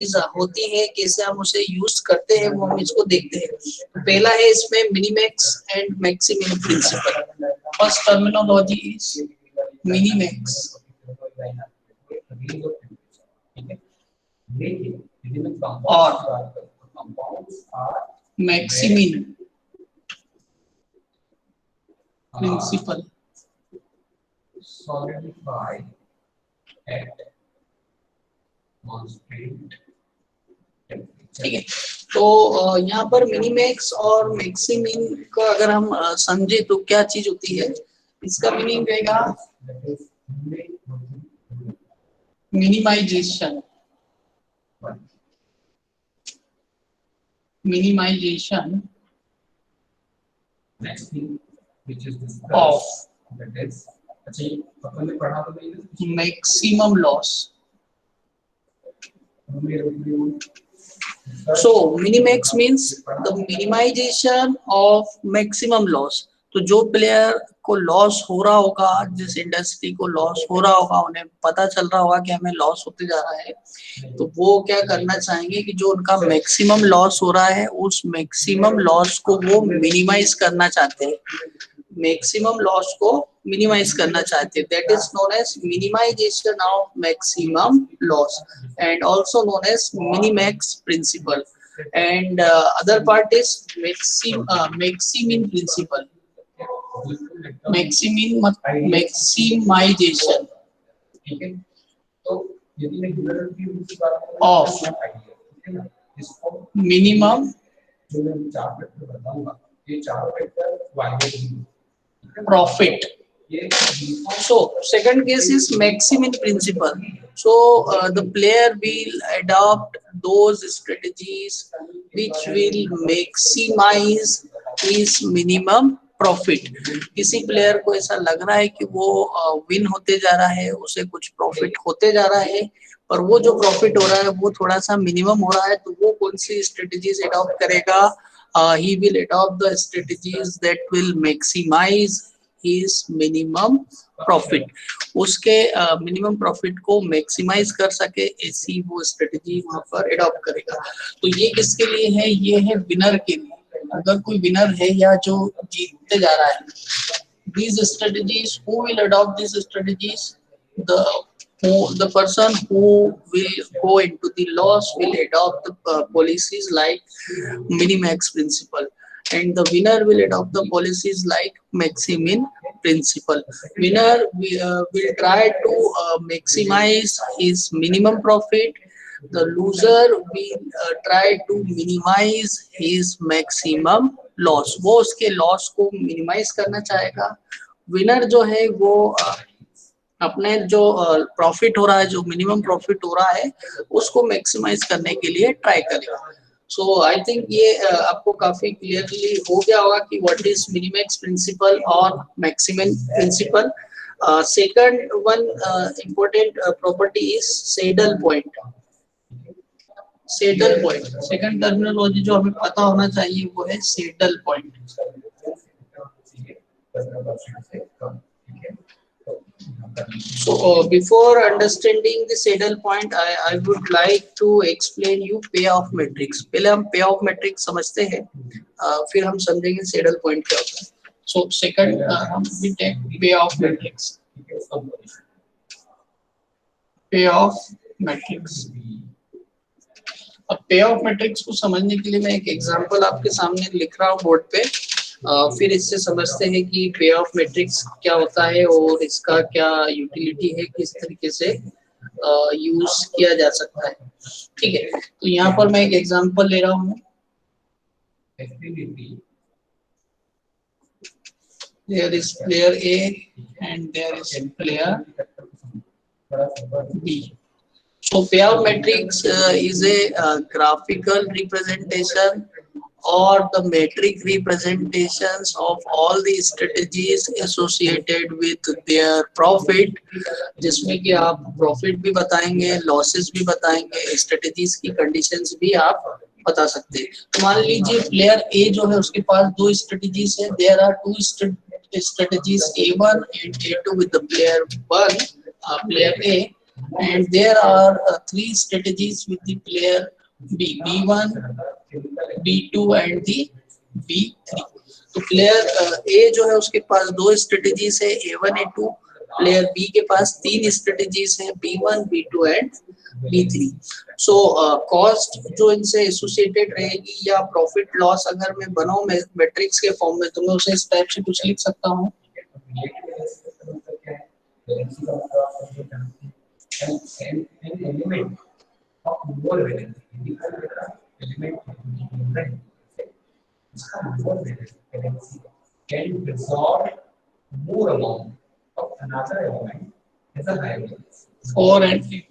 होती है, कैसे हम उसे यूज करते हैं वो हम इसको देखते हैं। तो पहला है इसमें minimax and maximin principle. First terminology is minimax और मैक्सिमिन प्रिंसिपल। ठीक है, तो यहाँ पर मिनिमैक्स और मैक्सिमिन को अगर हम समझे तो क्या चीज होती है, इसका मीनिंग रहेगा minimization, minimization of maximum loss. So minimax means the minimization of maximum loss. तो जो प्लेयर को लॉस हो रहा होगा, जिस इंडस्ट्री को लॉस हो रहा होगा, उन्हें पता चल रहा होगा कि हमें लॉस होते जा रहा है, तो वो क्या करना चाहेंगे कि जो उनका मैक्सिमम लॉस हो रहा है उस मैक्सिमम लॉस को वो मिनिमाइज करना चाहते हैं, मैक्सिमम लॉस को मिनिमाइज करना चाहते हैं। That is known as minimization of maximum loss and also known as minimax principle. And other part is maximin principle. Maximization of minimum profit. So second case is maximin principle. So the player will adopt those strategies which will maximize his minimum profit. किसी player को ऐसा लग रहा है कि वो win होते जा रहा है, उसे कुछ प्रॉफिट होते जा रहा है, पर वो जो प्रॉफिट हो रहा है वो थोड़ा सा मिनिमम हो रहा है, तो वो कौन सी स्ट्रेटेजीज अडॉप्ट करेगा? He will adopt the strategies that will maximize his minimum profit. उसके मिनिमम प्रॉफिट को मैक्सिमाइज कर सके ऐसी वो स्ट्रेटेजी वहां पर अडॉप्ट करेगा। तो ये किसके लिए है? ये है विनर के लिए। अगर कोई विनर है या जो जीतते जा रहा है, these strategies, who will adopt these strategies? The person who will go into the loss will adopt the policies like minimax principle, and the winner will adopt the policies like maximin principle. Winner will try to maximize his minimum profit. The loser will try to minimize his maximum loss. वो उसके loss को minimise करना चाहेगा। Winner जो है वो अपने जो प्रॉफिट हो रहा है, जो मिनिमम प्रॉफिट हो रहा है, उसको मैक्सिमाइज करने के लिए ट्राई करेगा। सो आई थिंक ये आपको काफी क्लियरली हो गया होगा कि व्हाट इज मिनिमैक्स प्रिंसिपल और maximum principle. Second one important property is saddle point. Saddle point, second terminology जो हमें पता होना चाहिए वो है saddle point. So before understanding the saddle point, I would like to explain you payoff matrix. पहले हम payoff matrix समझते हैं, फिर हम समझेंगे saddle point क्या होता है। So second हम we take payoff matrix. Payoff matrix. अब payoff matrix को समझने के लिए मैं एक एग्जांपल आपके सामने लिख रहा हूँ बोर्ड पे, फिर इससे समझते हैं कि पे ऑफ मैट्रिक्स क्या होता है और इसका क्या यूटिलिटी है, किस तरीके से यूज किया जा सकता है। ठीक है, तो यहाँ पर मैं एक एग्जांपल ले रहा हूँ। There is player A and there is player B. So payoff matrix is a graphical representation or the metric representations of all the strategies associated with their profit, जिसमें कि आप प्रॉफिट भी बताएंगे, लॉसेस भी बताएंगे, स्ट्रेटेजीज की conditions भी आप बता सकते हैं। तो मान लीजिए प्लेयर ए जो है उसके पास दो स्ट्रेटेजीज है। There are two strategies A1 and A2 with the player 1, player A, and there are three strategies with the player B, B1, B2 and the B3. तो प्लेयर ए जो है उसके पास दो स्ट्रेटेजीज है A1 A2, प्लेयर बी के पास तीन strategies है B1 B2 and B3. So cost जो इनसे एसोसिएटेड रहेगी या प्रॉफिट लॉस अगर मैं बनाऊं मैट्रिक्स के फॉर्म में तो मैं उसे इस टाइप से कुछ लिख सकता हूँ. Four and 8.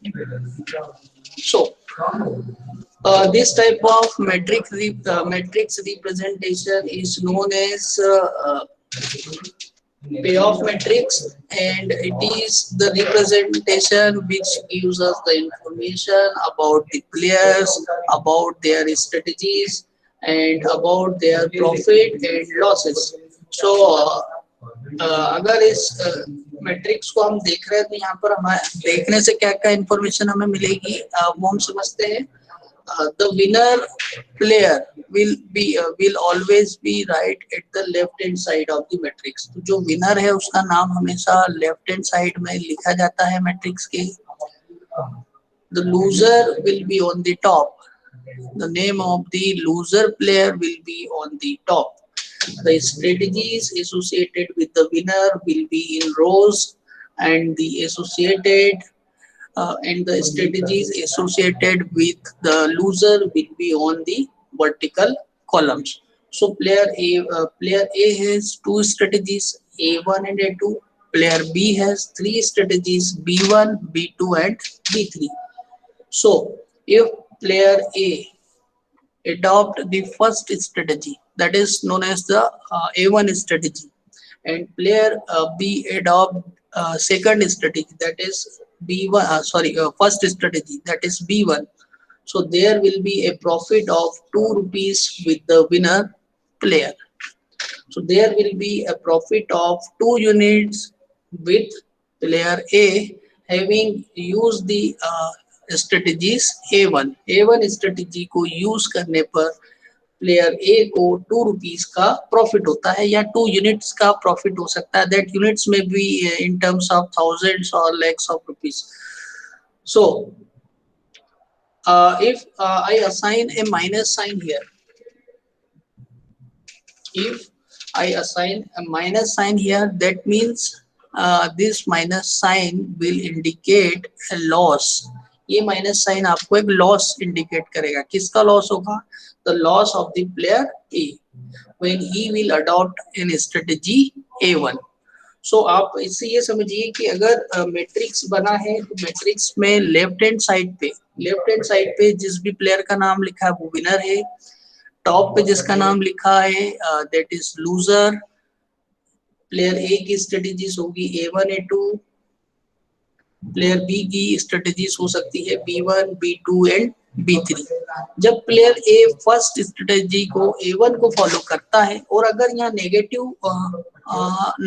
So this type of matrix representation is known as payoff matrix, and it is the representation which gives us the information about the players, about their strategies and about their profit and losses. So अगर इस matrix को हम देख रहे हैं तो यहाँ पर हमारे देखने से क्या क्या इंफॉर्मेशन हमें मिलेगी वो हम समझते हैं. The winner player will always be right at the left hand side of the matrix. तो जो विनर है उसका नाम हमेशा लेफ्ट हैंड साइड में लिखा जाता है मैट्रिक्स के. The loser will be on the top. The name of the loser player will be on the top. The strategies associated with the winner will be in rows, and the strategies associated with the loser will be on the vertical columns. So player A has two strategies A1 and A2. Player B has three strategies B1, B2 and B3. So if player A adopt the first strategy, that is known as the A1 strategy, and player B adopt second strategy, that is B1 first strategy, that is B1. So there will be a profit of 2 rupees with the winner player. So there will be a profit of 2 units with player A having used the strategies A1. A1 strategy को use करने पर player ए को 2 rupees का profit होता है या 2 units का profit हो सकता है. दैट यूनिट्स में भी इन टर्म्स ऑफ थाउजेंड्स और lakhs of rupees. So if I assign a minus sign here, if I assign a minus sign here, that means this minus sign will indicate a loss. ये minus sign आपको एक loss indicate करेगा. किसका loss होगा? The loss of the player A when he will adopt an strategy A1. So आप इससे ये समझिए कि अगर मैट्रिक्स बना है तो मैट्रिक्स में लेफ्ट हैंड साइड पे जिस भी प्लेयर का नाम लिखा है वो विनर है. टॉप पे जिसका नाम लिखा है दैट इज लूजर. प्लेयर ए की स्ट्रेटेजीज होगी A1 A2. प्लेयर बी की स्ट्रेटेजीज हो सकती है B1 B2 एंड B3. जब प्लेयर ए फर्स्ट स्ट्रेटेजी को A1 को फॉलो करता है और अगर यहाँ नेगेटिव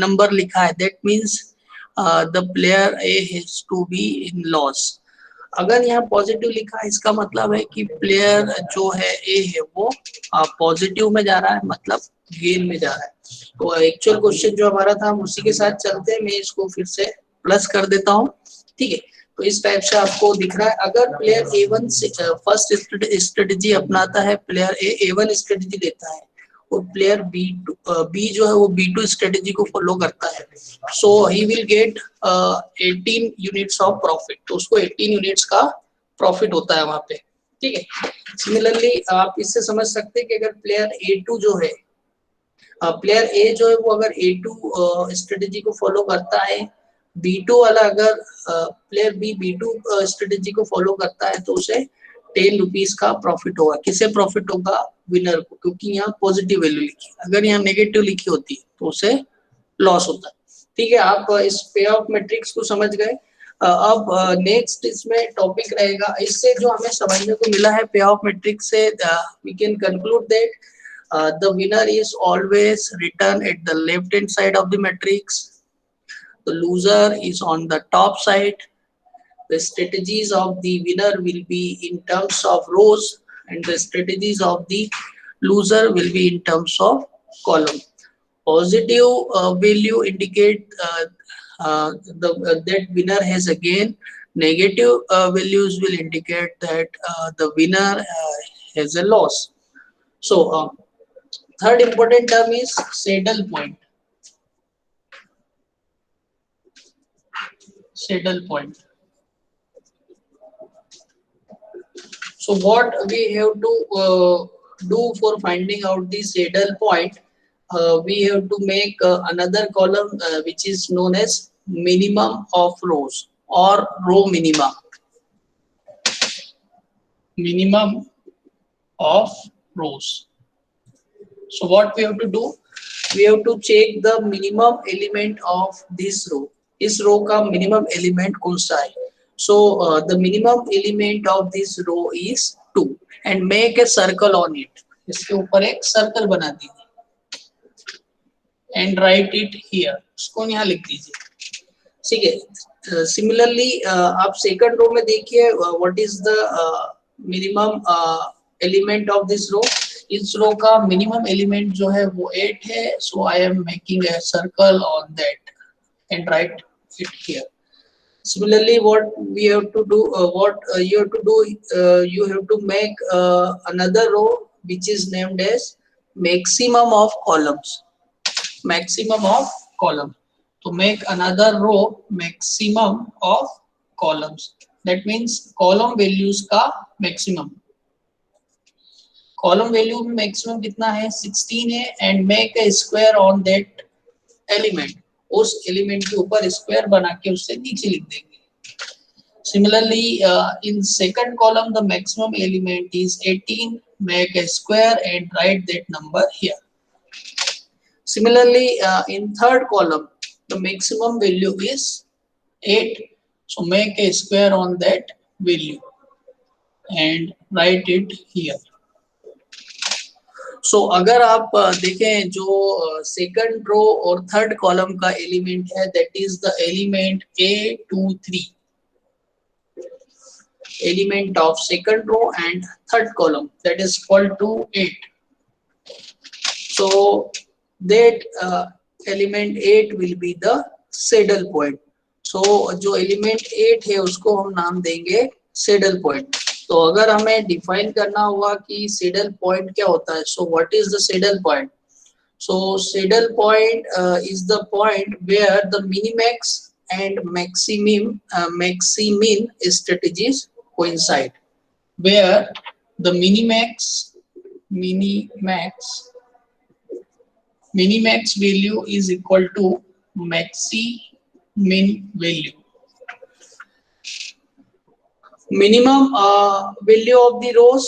नंबर लिखा है, that means the player A has to be in loss. अगर यहाँ पॉजिटिव लिखा है इसका मतलब है कि प्लेयर जो है ए है वो पॉजिटिव में जा रहा है, मतलब गेन में जा रहा है. तो एक्चुअल क्वेश्चन जो हमारा था हम उसी के साथ चलते हैं. मैं इसको फिर से प्लस कर देता हूँ. ठीक है, तो इस टाइप से आपको दिख रहा है. अगर प्लेयर A1 से फर्स्ट स्ट्रेटेजी अपनाता है, प्लेयर A1 स्ट्रेटेजी लेता है और प्लेयर बी जो है वो B2 स्ट्रेटेजी को फॉलो करता है, so he will get 18 units of profit. तो उसको 18 यूनिट्स का प्रॉफिट होता है वहां पे. ठीक है, सिमिलरली आप इससे समझ सकते हैं कि अगर प्लेयर A2 जो है, प्लेयर ए जो है वो अगर A2 स्ट्रेटेजी को फॉलो करता है, B2 वाला अगर प्लेयर बी B2 स्ट्रेटेजी को फॉलो करता है तो उसे 10 रुपीज का प्रॉफिट होगा. किसे प्रॉफिट होगा? विनर को, क्योंकि यहाँ पॉजिटिव वैल्यू लिखी. अगर यहाँ नेगेटिव लिखी होती तो उसे लॉस होता है. ठीक है, आप इस पे ऑफ मैट्रिक्स को समझ गए. अब नेक्स्ट इसमें टॉपिक रहेगा. इससे जो हमें समझने को मिला है पे ऑफ मैट्रिक्स से, we can conclude that the winner is always written at the left hand side of the matrix. The loser is on the top side. the strategies of the winner will be in terms of rows and the strategies of the loser will be in terms of column. Positive value indicate that winner has a gain. Negative values will indicate that the winner has a loss. So third important term is saddle point. Saddle point. So what we have to do for finding out the saddle point, we have to make another column which is known as minimum of rows or row minima. Minimum of rows. So what we have to do? We have to check the minimum element of this row. इस रो का minimum element कौन सा है? So the minimum element of this row is 2 and make a circle on it. इसके ऊपर एक circle बना दीजिए and write it here. इसको यहाँ लिख दीजिए. ठीक है. Similarly आप second row में देखिए what is the minimum element of this row. इस रो का मिनिमम एलिमेंट जो है वो 8 है. So I am making a circle on that and write it here. Similarly, what we have to do, you have to do, you have to make another row which is named as maximum of columns. Maximum of column. To make another row maximum of columns. That means column values का maximum. Column value में maximum कितना है 16 है and make a square on that element. उस element के ऊपर square बना के उससे नीचे लिख देंगे. Similarly in second column the maximum element is 18. Make a square and write that number here. Similarly in third column the maximum value is 8. So make a square on that value and write it here. So अगर आप देखें जो second row और third column का element है that is the element A23. Element of second row and third column that is equal to 8. So that element 8 will be the saddle point. So जो element 8 है उसको हम नाम देंगे saddle point. तो अगर हमें डिफाइन करना होगा कि सैडल पॉइंट क्या होता है. So what is the saddle point? So saddle point is the point where the minimax and maximin strategies coincide. Where the minimax value is equal to maximin value. Minimum value of the rows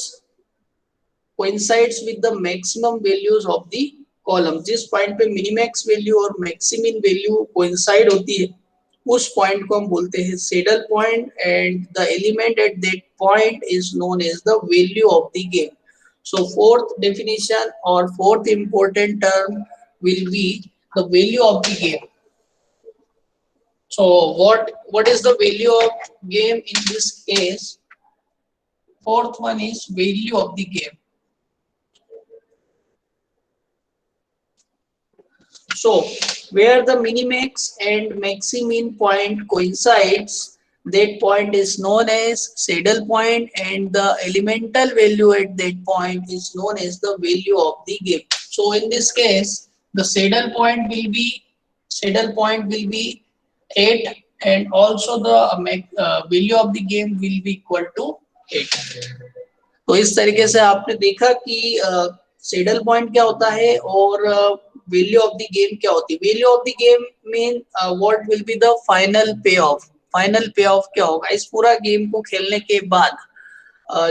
coincides with the maximum values of the column. जिस point पे minimax value और maximin value coincide होती है उस point को हम बोलते हैं saddle point and the element at that point is known as the value of the game. So fourth definition और fourth important term will be the value of the game. So what is the value of game in this case? Fourth one is value of the game. So where the minimax and maximin point coincides, that point is known as saddle point and the elemental value at that point is known as the value of the game. So in this case the saddle point will be 8 and also the value of the game will be equal to 8. तो इस तरीके से आपने देखा कि saddle point क्या होता है और वैल्यू ऑफ द गेम क्या होती है. Value of the game mean what will be the final पे ऑफ. फाइनल पे ऑफ क्या होगा इस पूरा गेम को खेलने के बाद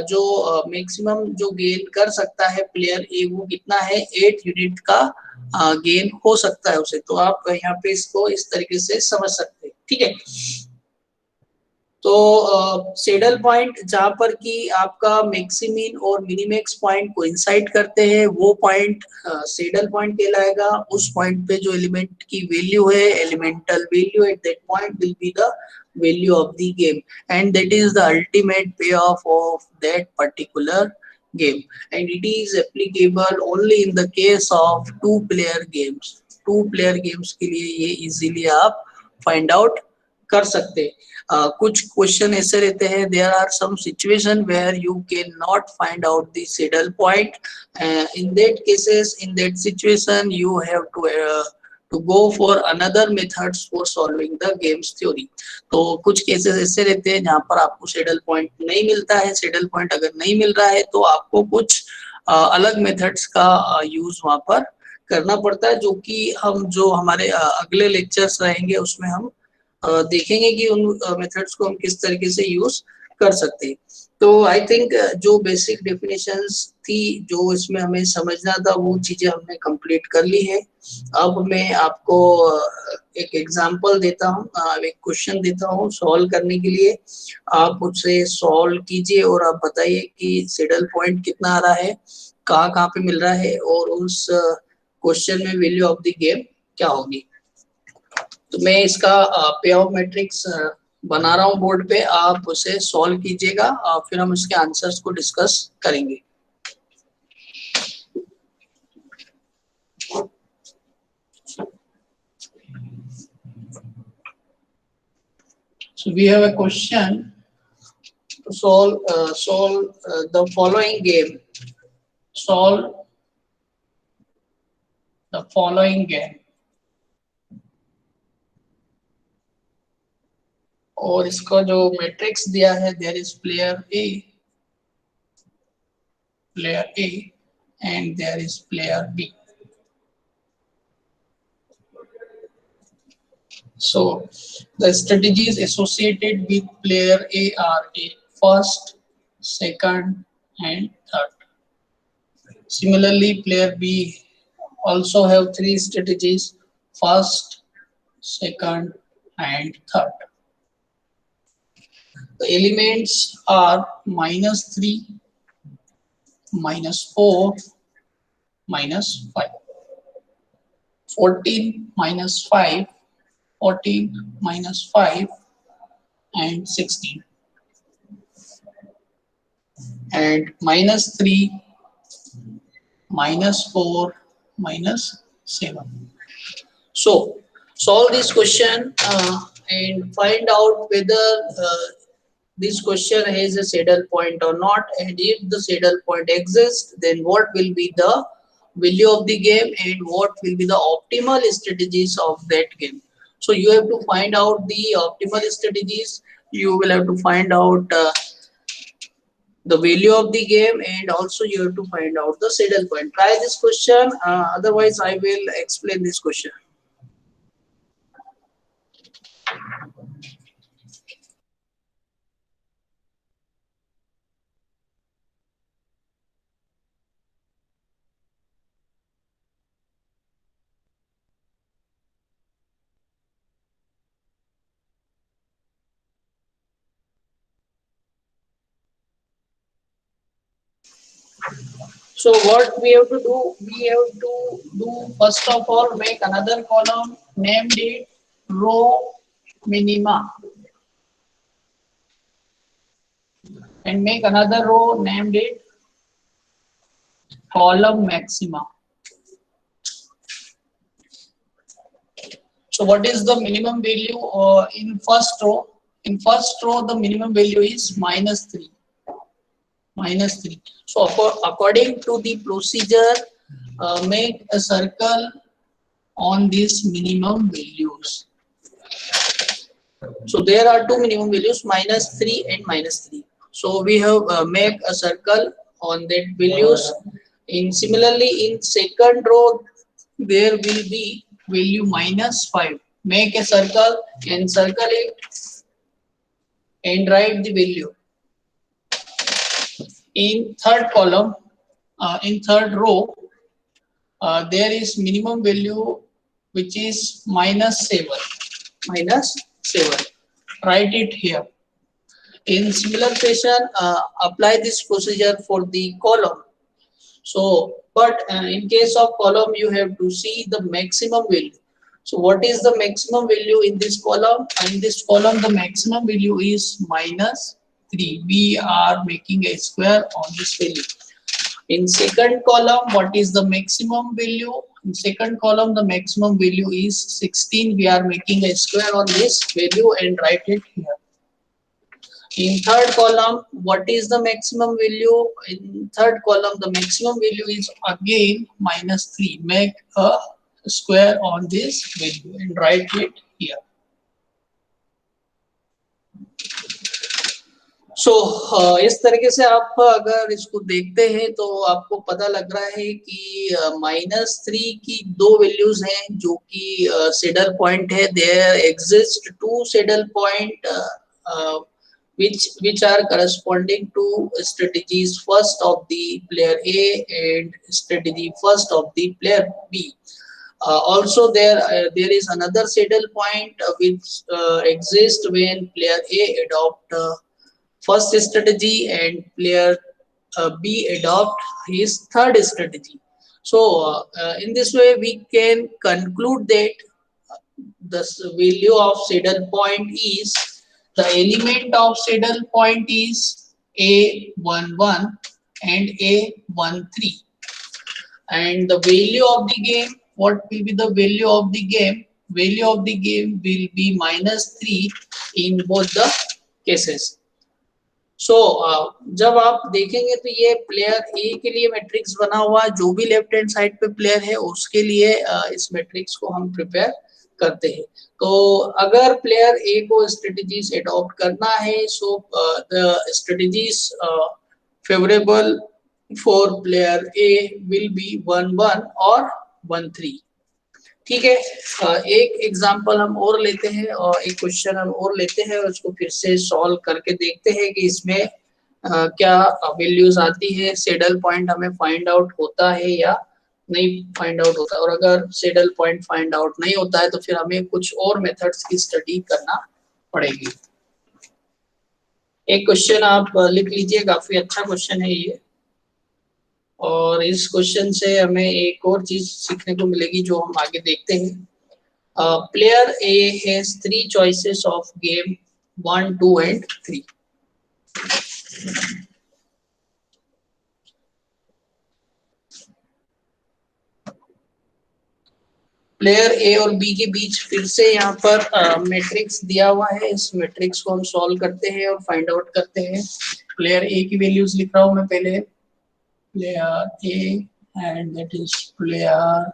जो मैक्सिमम जो गेन कर सकता है प्लेयर ए वो कितना है 8 यूनिट का गेन हो सकता है उसे. तो आप यहाँ पे इसको इस तरीके से समझ सकते हैं. ठीक है. तो सैडल पॉइंट जहां पर कि आपका मैक्सिमिन और मिनिमैक्स पॉइंट कोइंसाइड करते हैं वो पॉइंट सैडल पॉइंट कहलाएगा. उस पॉइंट पे जो एलिमेंट की वैल्यू है elemental value eight that point will be the value of the game, and that is the ultimate payoff of that particular game. And it is applicable only in the case of two player games. Two player games के लिए ये easily आप find out कर सकते हैं. कुछ question ऐसे रहते हैं, there are some situation where you can not find out the saddle point. In that cases, in that situation you have to go for another methods for solving the games theory. तो कुछ cases ऐसे रहते हैं जहां पर आपको saddle point नहीं मिलता है. सैडल पॉइंट अगर नहीं मिल रहा है तो आपको कुछ अलग मेथड्स का यूज वहां पर करना पड़ता है, जो कि हम जो हमारे अगले लेक्चर्स रहेंगे उसमें हम देखेंगे कि उन मेथड्स को हम किस तरीके से यूज कर सकते हैं. तो आई थिंक जो बेसिक डेफिनेशंस थी जो इसमें हमें समझना था वो चीजें हमने कंप्लीट कर ली है. अब मैं आपको एक एग्जांपल देता हूँ, एक क्वेश्चन देता हूँ सॉल्व करने के लिए. आप उससे सॉल्व कीजिए और आप बताइए कि सैडल पॉइंट कितना आ रहा है, कहाँ कहाँ पे मिल रहा है, और उस क्वेश्चन में वैल्यू ऑफ द गेम क्या होगी. तो मैं इसका पे ऑफ मैट्रिक्स बना रहा हूँ बोर्ड पे, आप उसे सॉल्व कीजिएगा, फिर हम इसके आंसर्स को डिस्कस करेंगे. So we have a question to solve the following game. Solve the following game. और इसका जो मैट्रिक्स दिया है, there is player A and there is player B. So the strategies associated with player A are first, second and third. Similarly, player B also have three strategies: first, second and third. The elements are -3, -4, -5, 14, -5, 14, -5 and 16, and -3, -4, -7. So solve this question and find out whether this question has a saddle point or not, and if the saddle point exists, then what will be the value of the game and what will be the optimal strategies of that game. So you have to find out the optimal strategies. You will have to find out the value of the game, and also you have to find out the saddle point. Try this question, otherwise I will explain this question. So what we have to do? We have to do, first of all, make another column, named it row minima, and make another row, named it column maxima. So what is the minimum value in first row? In first row, the minimum value is -3. -3. So according to the procedure, make a circle on these minimum values. So there are two minimum values, -3 and -3. So we have make a circle on that values. Similarly, in second row, there will be value -5. Make a circle and circle it and write the value. In third column, in third row, there is minimum value which is -7. -7. Write it here. In similar fashion, apply this procedure for the column. So, but in case of column, you have to see the maximum value. So what is the maximum value in this column? In this column, the maximum value is -3. We are making a square on this value. In second column, what is the maximum value? In second column, the maximum value is 16. We are making a square on this value and write it here. In third column, what is the maximum value? In third column, the maximum value is again -3. Make a square on this value and write it here. So इस तरीके से आप अगर इसको देखते हैं तो आपको पता लग रहा है कि -3 की दो वैल्यूज हैं जो कि सैडल पॉइंट है. There exist two saddle point which are corresponding to strategies first of the player A and strategy first of the player B. Also there is another saddle point which exists when player A adopt first strategy and player B adopt his third strategy. So in this way we can conclude that the value of saddle point is, the element of saddle point is A11 and A13, and the value of the game, what will be the value of the game? Value of the game will be -3 in both the cases. So जब आप देखेंगे तो ये player ए के लिए matrix बना हुआ, जो भी लेफ्ट हैंड साइड पे प्लेयर है उसके लिए इस मैट्रिक्स को हम प्रिपेयर करते हैं. तो अगर प्लेयर ए को स्ट्रेटजीज अडॉप्ट करना है, so the strategies favourable for player A will B 1-1 और 1-3. ठीक है, एक एग्जांपल हम और लेते हैं और एक क्वेश्चन हम और लेते हैं और उसको फिर से सॉल्व करके देखते हैं कि इसमें क्या वैल्यूज आती है, सैडल पॉइंट हमें फाइंड आउट होता है या नहीं फाइंड आउट होता है. और अगर सैडल पॉइंट फाइंड आउट नहीं होता है तो फिर हमें कुछ और मेथड्स की स्टडी करना पड़ेगी. एक क्वेश्चन आप लिख लीजिए, काफी अच्छा क्वेश्चन है ये, और इस क्वेश्चन से हमें एक और चीज सीखने को मिलेगी जो हम आगे देखते हैं. Player A has 3 choices of game 1, 2 and 3. Player ए और बी के बीच फिर से यहाँ पर मैट्रिक्स दिया हुआ है. इस मैट्रिक्स को हम सॉल्व करते हैं और फाइंड आउट करते हैं. प्लेयर ए की वैल्यूज लिख रहा हूं मैं पहले. Player A and that is player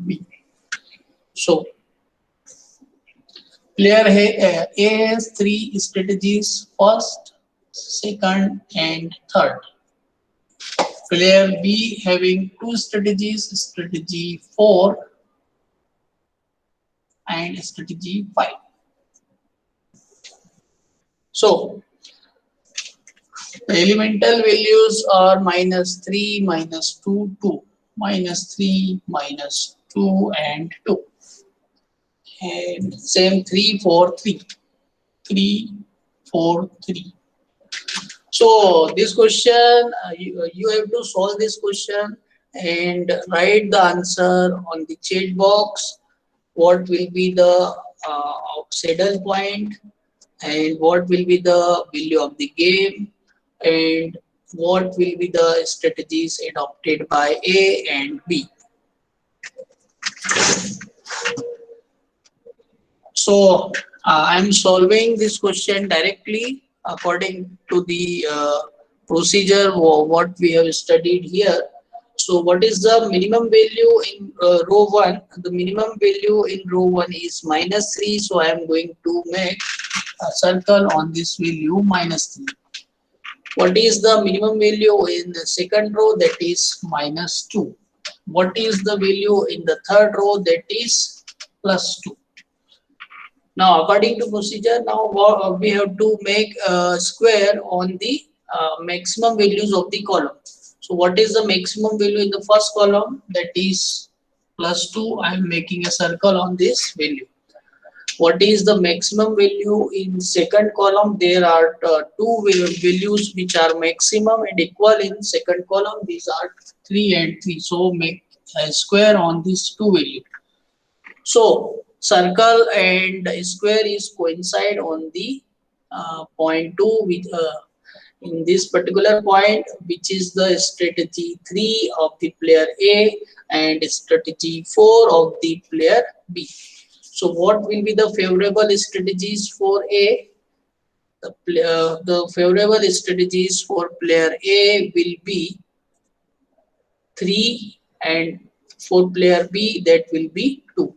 B. So player A has 3 strategies, first, second and third. Player B having 2 strategies, strategy 4 and strategy 5. So the elemental values are -3, -2, 2, -3, -2 and 2, and same 3, 4, 3, 3, 4, 3. So this question you have to solve this question and write the answer on the chat box. What will be the saddle point and what will be the value of the game and what will be the strategies adopted by A and B. So I'm solving this question directly according to the procedure what we have studied here. So what is the minimum value in row 1? The minimum value in row 1 is -3. So I am going to make a circle on this value -3. What is the minimum value in the second row? That is -2. What is the value in the third row? That is +2. Now according to procedure, now we have to make a square on the maximum values of the column. So what is the maximum value in the first column? That is +2. I am making a circle on this value. What is the maximum value in second column? There are 2 values which are maximum and equal in second column. These are 3 and 3. So make square on these two value. So circle and square is coincide on the point 2 with in this particular point, which is the strategy 3 of the player A and strategy 4 of the player B. So what will be the favorable strategies for A? The favorable strategies for player A will be 3, and for player B that will be 2.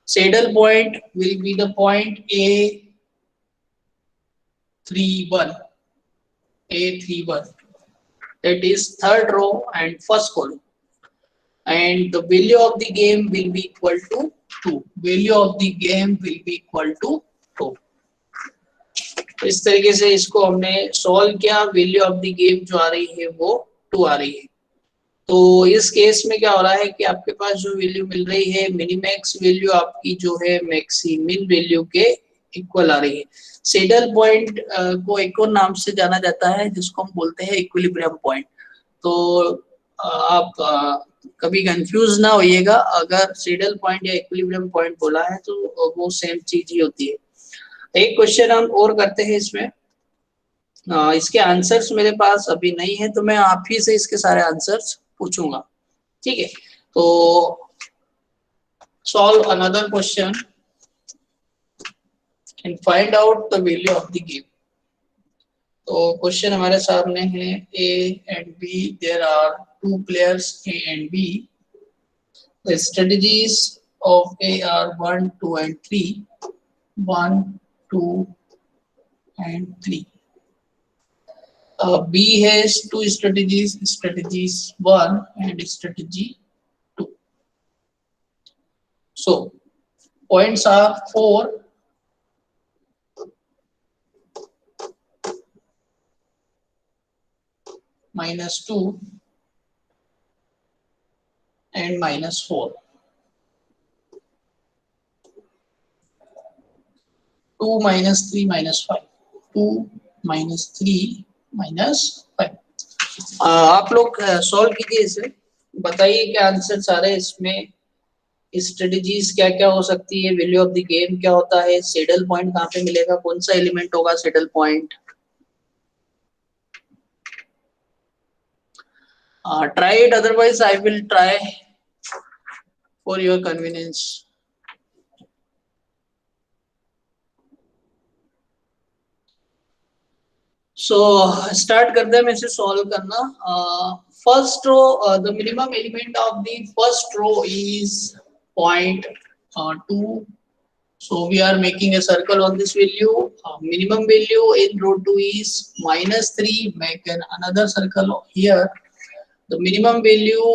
Saddle point will be the point A31, A31, that is third row and first column, and the value of the game will be equal to 2. Value of the game will be equal to 2. इस तरीके से इसको हमने solve किया. Value of the game जो आ रही है वो 2 आ रही है. तो इस केस में क्या हो रहा है कि आपके पास जो वैल्यू मिल रही है मिनिमैक्स वैल्यू आपकी जो है मैक्सिमिन वैल्यू के इक्वल आ रही है. सैडल पॉइंट को एक और नाम से जाना जाता है जिसको हम बोलते हैं इक्विलिब्रियम पॉइंट. तो आप कभी कंफ्यूज ना होइएगा. अगर सैडल पॉइंट या इक्विलिब्रियम पॉइंट बोला है तो वो सेम चीज ही होती है. एक क्वेश्चन हम और करते हैं इसमें. इसके आंसर्स मेरे पास अभी नहीं है तो मैं आप ही से इसके सारे आंसर्स पूछूंगा. ठीक है. तो solve another question and find out the value of the game. तो क्वेश्चन हमारे सामने है A and B. There are two players A and B. The strategies of A are 1, 2 and 3. 1, 2 and 3. B has two strategies, strategies 1 and strategy 2. So points are 4, -2 and -4. 2 -3 -5. 2 -3 -5. आप लोग solve कीजिए इसे. बताइए क्या आंसर आ रहे हैं इसमें. स्ट्रेटजीज क्या क्या हो सकती है, वैल्यू ऑफ द गेम क्या होता है, सैडल पॉइंट कहाँ पे मिलेगा, कौन सा एलिमेंट होगा saddle point. Try it, otherwise I will try for your convenience. So start करते हैं मैं इसे सॉल्व करना. First row, the minimum element of the first row is point 2. So we are making a circle on this value. Minimum value in row 2 is -3. Make another circle here. The minimum value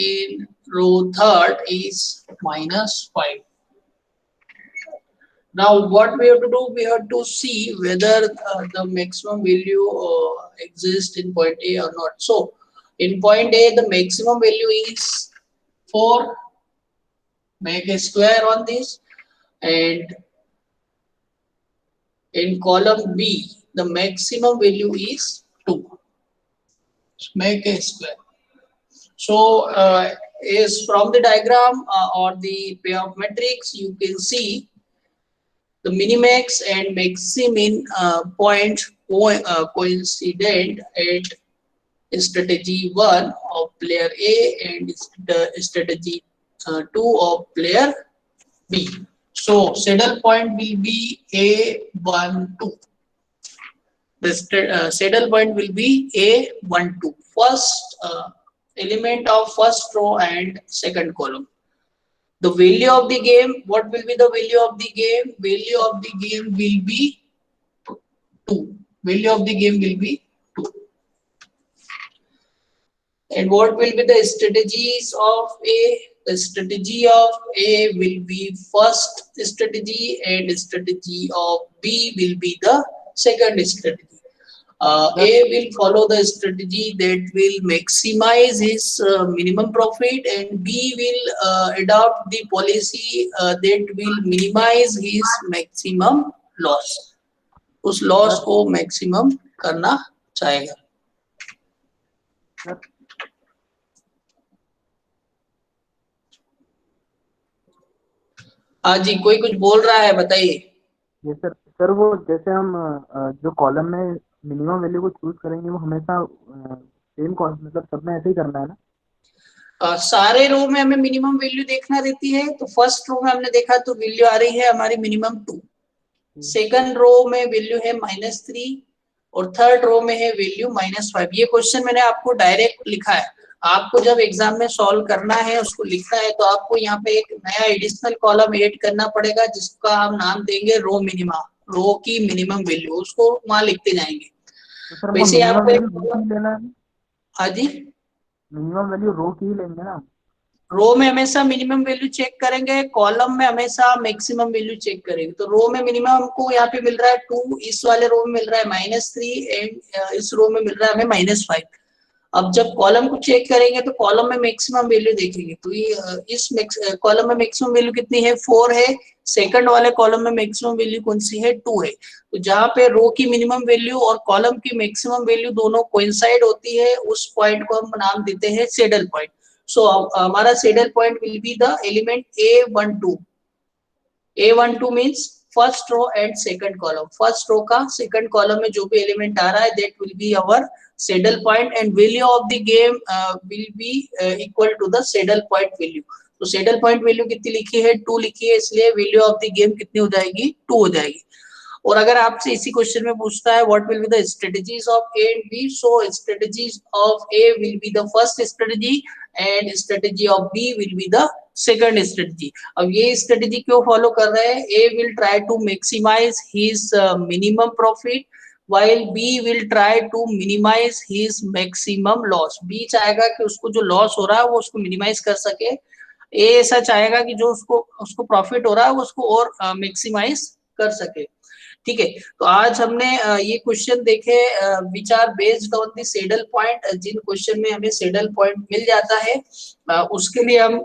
in row 3rd is -5. Now what we have to do, we have to see whether the maximum value exists in point A or not. So in point A the maximum value is 4. Make a square on this. And in column B the maximum value is 2. Make a square. So is from the diagram or the payoff matrix you can see the minimax and maximin point coincident at strategy 1 of player A and the strategy 2 of player B. So saddle point will be A12. The saddle point will be A12. First element of first row and second column. The value of the game, what will be the value of the game? Value of the game will be 2. Value of the game will be 2. And what will be the strategies of A? The strategy of A will be first strategy and strategy of B will be the second strategy. A will follow the strategy that will maximize his minimum profit, and B will adopt the policy that will minimize his maximum loss. उस loss को maximum करना चाहेगा. हाँ जी, कोई कुछ बोल रहा है, बताइए। ये सर सर वो जैसे हम जो कॉलम में मिनिमम वैल्यू को चूज करेंगे वो हमेशा सेम मतलब सब में ऐसे ही करना है ना? सारे रो में हमें मिनिमम वैल्यू देखना रहती है, तो फर्स्ट रो में हमने देखा तो वैल्यू आ रही है हमारी मिनिमम 2। हम्म। सेकंड रो में वैल्यू है -3 और थर्ड रो में है वैल्यू -5। ये क्वेश्चन मैंने आपको डायरेक्ट लिखा है। आपको जब एग्जाम में सॉल्व करना है, उसको लिखना है, तो आपको यहाँ पे एक नया एडिशनल कॉलम ऐड करना पड़ेगा, जिसका हम नाम देंगे रो मिनिमा। रो की मिनिमम वैल्यू उसको वहां लिखते जाएंगे। तो सर वो वैसे यहाँ मिनिमम पे, वैल्यू रो की ही लेना है? हाँ जी, मिनिमम वैल्यू रो की ही लेंगे ना? रो में हमेशा मिनिमम वैल्यू चेक करेंगे, कॉलम में हमेशा मैक्सिमम वैल्यू चेक करेंगे। तो रो में मिनिमम हमको यहाँ पे मिल रहा है 2, इस वाले रो में मिल रहा है -3 एंड इस रो में मिल रहा है हमें -5। अब जब कॉलम को चेक करेंगे तो कॉलम में मैक्सिमम वैल्यू देखेंगे, तो ये इस कॉलम में मैक्सिमम वैल्यू कितनी है, 4 है। सेकंड वाले कॉलम में मैक्सिमम वैल्यू कौन सी है, 2 है। तो जहां पे रो की मिनिमम वैल्यू और कॉलम की मैक्सिमम वैल्यू दोनों कोइंसाइड होती है, उस पॉइंट को हम नाम देते हैं सैडल पॉइंट। सो हमारा saddle point will be the element A12। A12 means first row and second column. First row का सेकंड कॉलम में जो भी एलिमेंट आ रहा है, that will be our saddle point, and value of the game will be equal to the saddle point value. तो saddle point value कितनी लिखी है, 2 लिखी है, इसलिए वैल्यू ऑफ द गेम कितनी हो जाएगी, 2 हो जाएगी। और अगर आपसे इसी क्वेश्चन में पूछता है what will be the strategies of A and B, so strategies of A will be the first strategy and strategy of B will be the second strategy. अब ये स्ट्रेटजी क्यों फॉलो कर रहे हैं, A will try to maximize his minimum profit while B will try to minimize his maximum loss। B चाहेगा कि उसको जो लॉस हो रहा है वो उसको मिनिमाइज कर सके। ए ऐसा चाहेगा कि जो उसको उसको प्रॉफिट हो रहा है वो उसको और मैक्सिमाइज कर सके। ठीक है, तो आज हमने ये क्वेश्चन देखे which are based on the saddle point. जिन क्वेश्चन में हमें सैडल पॉइंट मिल जाता है, उसके लिए हम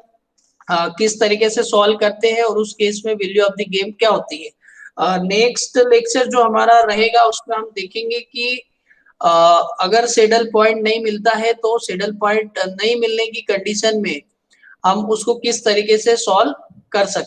किस तरीके से सॉल्व करते हैं और उस केस में वैल्यू ऑफ द गेम क्या होती है। नेक्स्ट लेक्चर जो हमारा रहेगा उसमें हम देखेंगे कि अगर सैडल पॉइंट नहीं मिलता है तो सैडल पॉइंट नहीं मिलने की कंडीशन में हम उसको किस तरीके से सॉल्व कर सकते हैं।